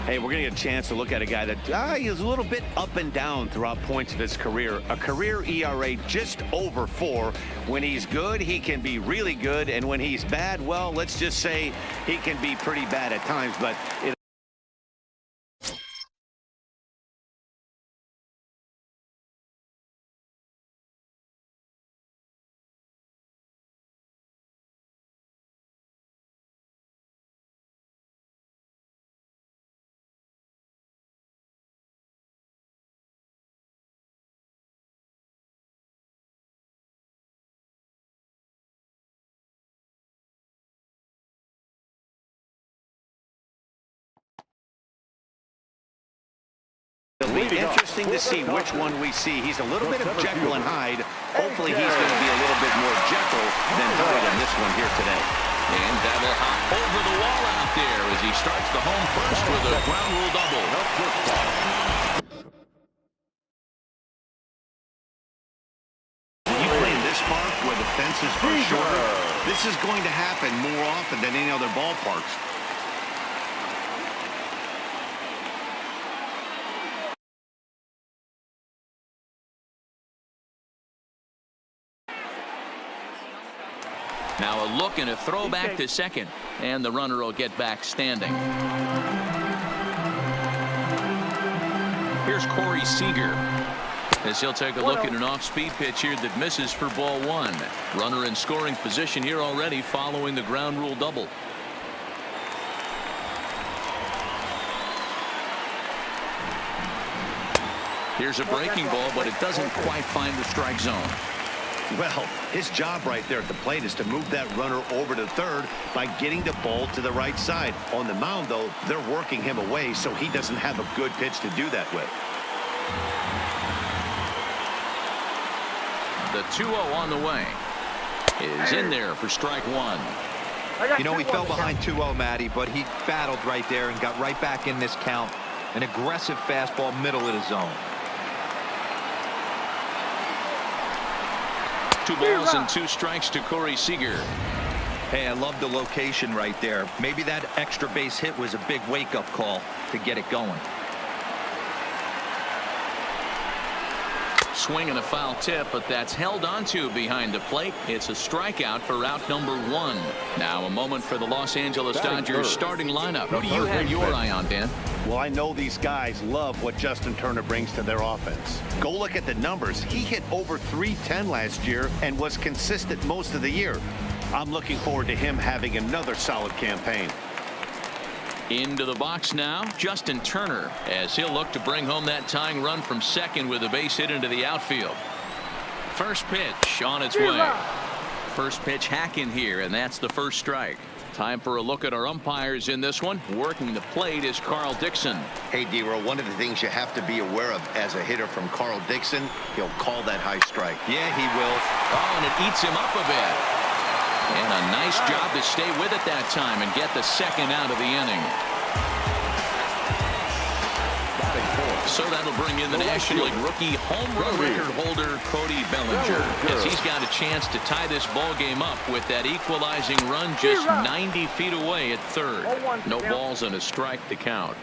Hey, we're going to get a chance to look at a guy that is a little bit up and down throughout points of his career. A career ERA just over 4. When he's good, he can be really good. And when he's bad, well, let's just say he can be pretty bad at times. But it'll be interesting to see which one we see. He's a little bit of Jekyll and Hyde. Hopefully he's going to be a little bit more Jekyll than Hyde in this one here today. And that'll hop over the wall out there as he starts the home first with a ground rule double. When you play in this park where the fences are shorter, this is going to happen more often than any other ballparks. Now a look and a throw back to second, and the runner will get back standing. Here's Corey Seager as he'll take a look at an off-speed pitch here that misses for ball 1. Runner in scoring position here already following the ground rule double. Here's a breaking ball, but it doesn't quite find the strike zone. Well, his job right there at the plate is to move that runner over to third by getting the ball to the right side. On the mound, though, they're working him away, so he doesn't have a good pitch to do that with. The 2-0 on the way is in there for strike 1. You know, he fell behind 2-0, Matty, but he battled right there and got right back in this count. An aggressive fastball middle of the zone. 2 balls and 2 strikes to Corey Seager. Hey, I love the location right there. Maybe that extra base hit was a big wake-up call to get it going. Swing and a foul tip, but that's held onto behind the plate. It's a strikeout for out number 1. Now a moment for the Los Angeles Dodgers starting lineup. Who do you have your eye on, Dan? Well, I know these guys love what Justin Turner brings to their offense. Go look at the numbers. He hit over .310 last year and was consistent most of the year. I'm looking forward to him having another solid campaign. Into the box now, Justin Turner, as he'll look to bring home that tying run from second with a base hit into the outfield. First pitch on its way. First pitch hacking here, and that's the first strike. Time for a look at our umpires in this one. Working the plate is Carl Dixon. Hey, D-Row, one of the things you have to be aware of as a hitter from Carl Dixon, he'll call that high strike. Yeah, he will. Oh, and it eats him up a bit. And a nice job to stay with it that time and get the second out of the inning. So that'll bring in the National League rookie home run record holder Cody Bellinger, as he's got a chance to tie this ball game up with that equalizing run just 90 feet away at third. No balls and a strike to count.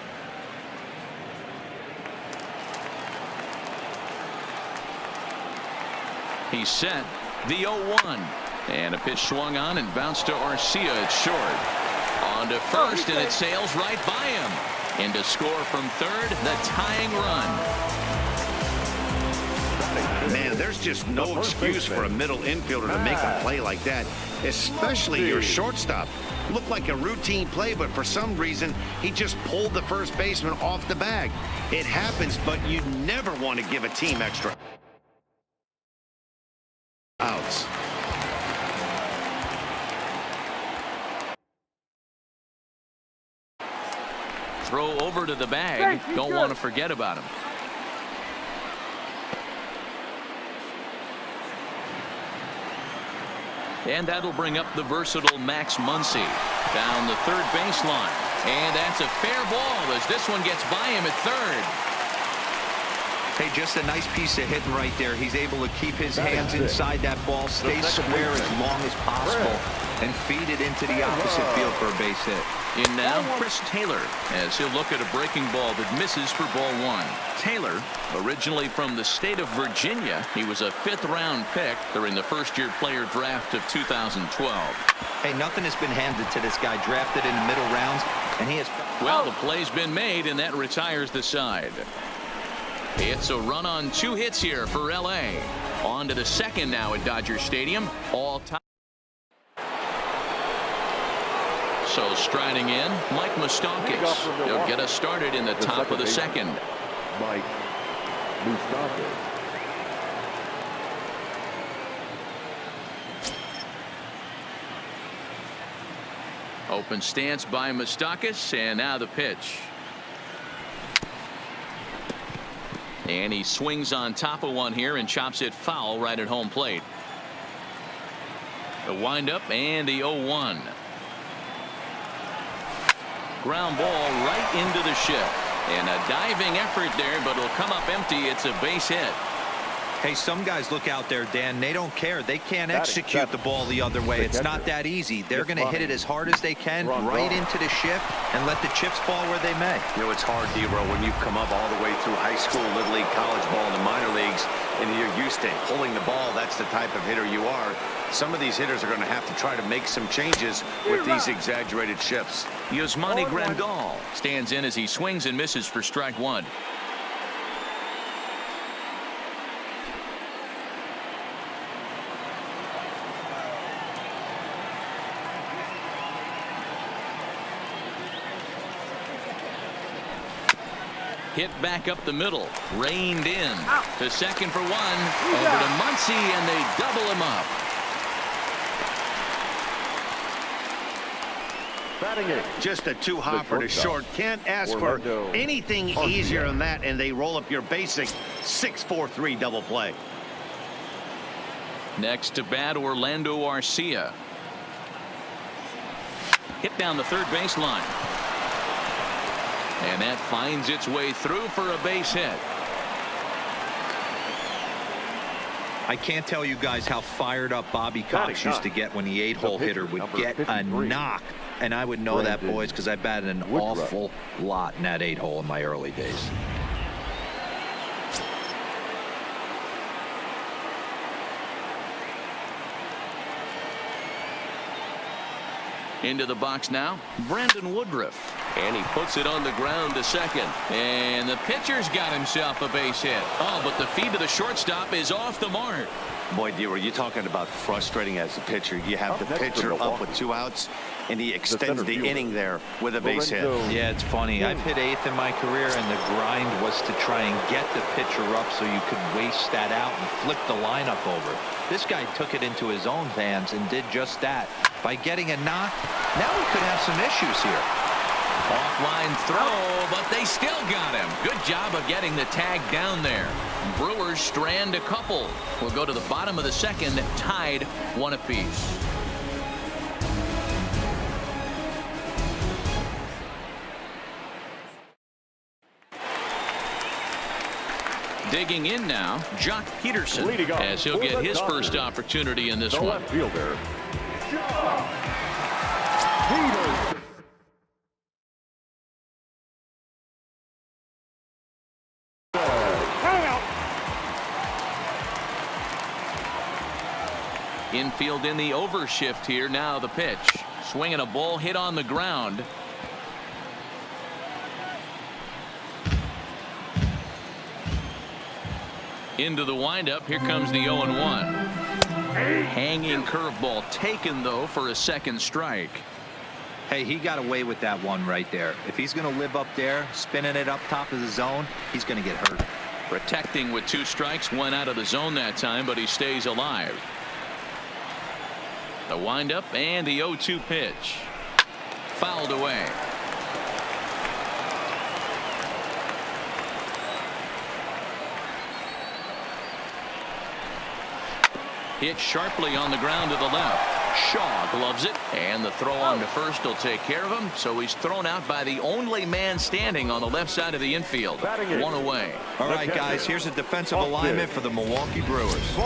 He's set. The 0-1. And a pitch swung on and bounced to Arcia. It's short. On to first, and it sails right by him. And to score from third, the tying run. Man, there's just no excuse for a middle infielder to make a play like that, especially your shortstop. Looked like a routine play, but for some reason, he just pulled the first baseman off the bag. It happens, but you never want to give a team extra outs. Throw over to the bag. Don't want to forget about him. And that'll bring up the versatile Max Muncy down the third baseline. And that's a fair ball as this one gets by him at third. Hey, just a nice piece of hitting right there. He's able to keep his hands inside that ball, stay square as long as possible, and feed it into the opposite field for a base hit. In now, Chris Taylor, as he'll look at a breaking ball that misses for ball one. Taylor, originally from the state of Virginia, he was a 5th-round pick during the first-year player draft of 2012. Hey, nothing has been handed to this guy, drafted in the middle rounds, and he has... Well, the play's been made, and that retires the side. It's a run on 2 hits here for L.A. On to the second now at Dodger Stadium. All time. So striding in, Mike Moustakas. He'll get us started in the top of the second. Mike Moustakas. Open stance by Moustakas, and now the pitch. And he swings on top of one here and chops it foul right at home plate. The windup and the 0-1. Ground ball right into the shift. And a diving effort there, but it'll come up empty. It's a base hit. Hey, some guys look out there, Dan. They don't care. They can't execute the ball the other way. It's not that easy. They're going to hit it as hard as they can right into the shift and let the chips fall where they may. You know, it's hard, D-Row, when you've come up all the way through high school, little league, college ball, and the minor leagues, and you're used to pulling the ball. That's the type of hitter you are. Some of these hitters are going to have to try to make some changes with these exaggerated shifts. Yasmani Grandal stands in as he swings and misses for strike one. Hit back up the middle, reined in to second for one, over to Muncy, and they double him up. Just a 2-hopper to short. Can't ask for anything easier than that, and they roll up your basic 6-4-3 double play. Next to bat, Orlando Arcia. Hit down the third baseline. And that finds its way through for a base hit. I can't tell you guys how fired up Bobby Cox used to get when the 8-hole hitter would get a knock. And I would know that, boys, because I batted an awful lot in that 8-hole in my early days. Into the box now, Brandon Woodruff. And he puts it on the ground to second. And the pitcher's got himself a base hit. Oh, but the feed to the shortstop is off the mark. Boy, D-Row, you're talking about frustrating as a pitcher. You have the pitcher up with 2 outs, and he extends the inning there with a base hit. Yeah, it's funny. I've hit 8th in my career, and the grind was to try and get the pitcher up so you could waste that out and flip the lineup over. This guy took it into his own hands and did just that. By getting a knock, now we could have some issues here. Offline throw, but they still got him. Good job of getting the tag down there. Brewers strand a couple. We'll go to the bottom of the second, tied 1 apiece. Digging in now, Jock Peterson, as he'll get his first opportunity in this one. Fielder. Infield in the overshift here. Now the pitch. Swinging a ball hit on the ground. Into the windup. Here comes the 0-1. Hanging curveball taken, though, for a second strike. Hey, he got away with that one right there. If he's going to live up there, spinning it up top of the zone, he's going to get hurt. Protecting with 2 strikes, 1 out of the zone that time, but he stays alive. The windup and the 0-2 pitch. Fouled away. Hit sharply on the ground to the left. Shaw gloves it, and the throw on to first will take care of him. So he's thrown out by the only man standing on the left side of the infield. One away. All right, guys, here's a defensive alignment for the Milwaukee Brewers.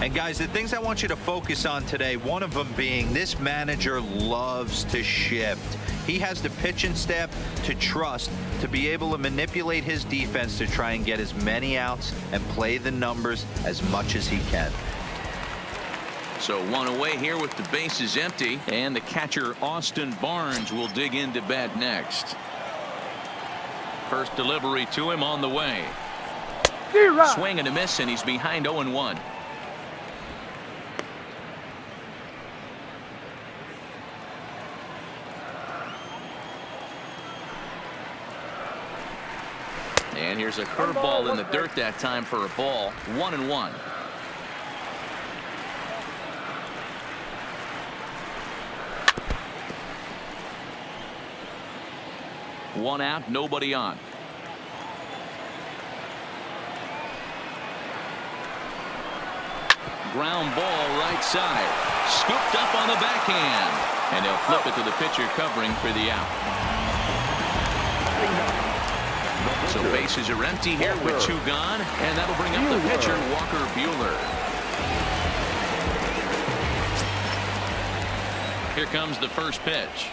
And guys, the things I want you to focus on today, one of them being this manager loves to shift. He has the pitching staff to trust to be able to manipulate his defense to try and get as many outs and play the numbers as much as he can. So one away here with the bases empty, and the catcher Austin Barnes will dig into bat next. First delivery to him on the way. Swing and a miss, and he's behind 0-1. And here's a curveball in the dirt that time for a ball. 1-1. One out, nobody on. Ground ball right side. Scooped up on the backhand. And they'll flip it to the pitcher covering for the out. So bases are empty here with 2 gone. And that'll bring up the pitcher, Walker Buehler. Here comes the first pitch.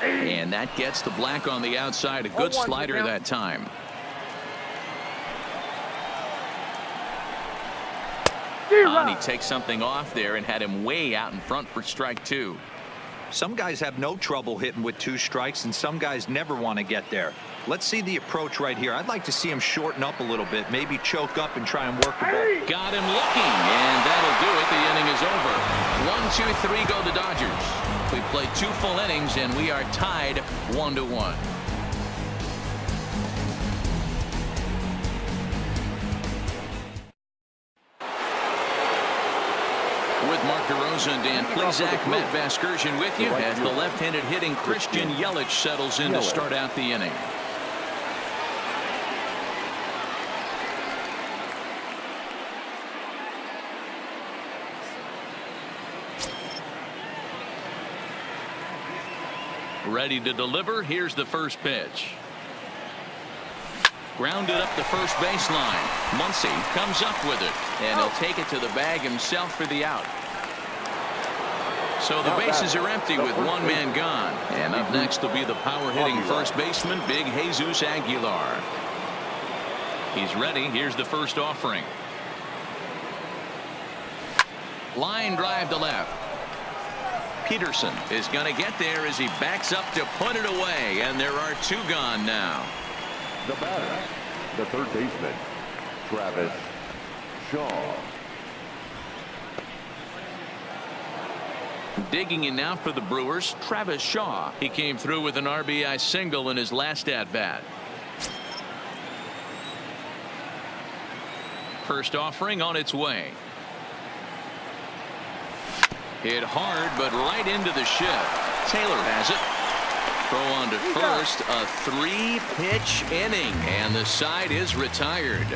And that gets the black on the outside. A good slider that time. And he takes something off there and had him way out in front for strike 2. Some guys have no trouble hitting with 2 strikes, and some guys never want to get there. Let's see the approach right here. I'd like to see him shorten up a little bit, maybe choke up and try and work the ball. Got him looking, and that'll do it. The inning is over. 1, 2, 3 go the Dodgers. We played 2 full innings, and we are tied 1-1. With Mark DeRosa and Dan Plesac, Matt Vasgersian with you as the left-handed hitting Christian Yelich settles in to start out the inning. Ready to deliver. Here's the first pitch. Grounded up the first baseline. Muncy comes up with it, and he'll take it to the bag himself for the out. So the bases are empty with 1 man gone. And up next will be the power-hitting first baseman, Big Jesus Aguilar. He's ready. Here's the first offering. Line drive to left. Peterson is going to get there as he backs up to put it away, and there are 2 gone now. The batter, the third baseman, Travis Shaw. Digging in now for the Brewers, Travis Shaw. He came through with an RBI single in his last at-bat. First offering on its way. Hit hard, but right into the shift. Taylor has it. Throw on to first. A 3-pitch inning, and the side is retired.